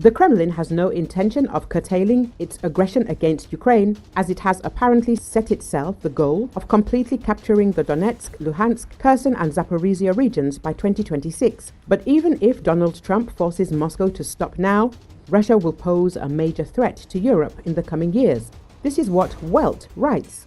The Kremlin has no intention of curtailing its aggression against Ukraine, as it has apparently set itself the goal of completely capturing the Donetsk, Luhansk, Kherson and Zaporizhia regions by 2026. But even if Donald Trump forces Moscow to stop now, Russia will pose a major threat to Europe in the coming years. This is what Welt writes.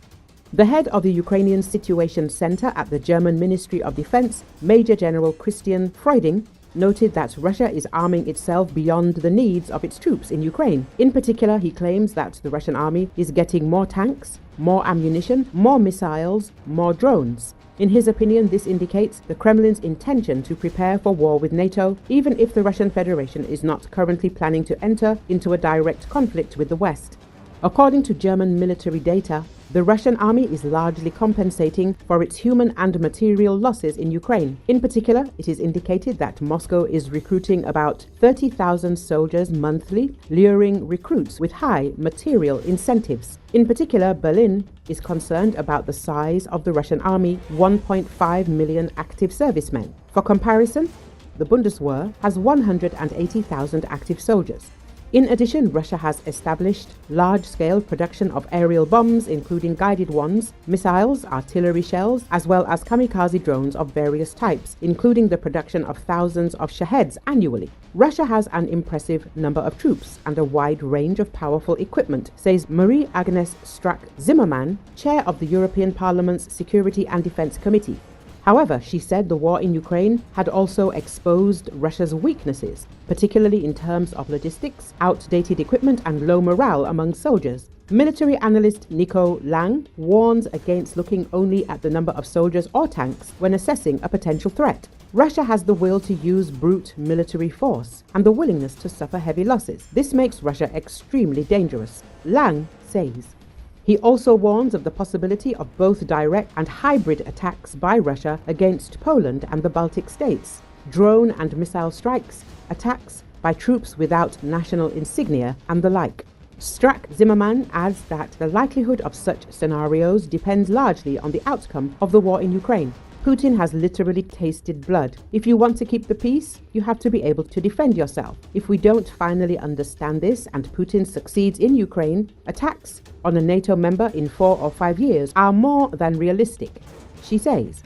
The head of the Ukrainian Situation Center at the German Ministry of Defense, Major General Christian Freuding, noted that Russia is arming itself beyond the needs of its troops in Ukraine. In particular, he claims that the Russian army is getting more tanks, more ammunition, more missiles, more drones. In his opinion, this indicates the Kremlin's intention to prepare for war with NATO, even if the Russian Federation is not currently planning to enter into a direct conflict with the West. According to German military data, the Russian army is largely compensating for its human and material losses in Ukraine. In particular, it is indicated that Moscow is recruiting about 30,000 soldiers monthly, luring recruits with high material incentives. In particular, Berlin is concerned about the size of the Russian army, 1.5 million active servicemen. For comparison, the Bundeswehr has 180,000 active soldiers. In addition, Russia has established large-scale production of aerial bombs, including guided ones, missiles, artillery shells, as well as kamikaze drones of various types, including the production of thousands of Shaheds annually. Russia has an impressive number of troops and a wide range of powerful equipment, says Marie-Agnes Strack-Zimmermann, chair of the European Parliament's Security and Defense Committee. However, she said the war in Ukraine had also exposed Russia's weaknesses, particularly in terms of logistics, outdated equipment and low morale among soldiers. Military analyst Nico Lang warns against looking only at the number of soldiers or tanks when assessing a potential threat. Russia has the will to use brute military force and the willingness to suffer heavy losses. This makes Russia extremely dangerous, Lang says. He also warns of the possibility of both direct and hybrid attacks by Russia against Poland and the Baltic states, drone and missile strikes, attacks by troops without national insignia, and the like. Strack-Zimmermann adds that the likelihood of such scenarios depends largely on the outcome of the war in Ukraine. Putin has literally tasted blood. If you want to keep the peace, you have to be able to defend yourself. If we don't finally understand this and Putin succeeds in Ukraine, attacks on a NATO member in 4 or 5 years are more than realistic, she says.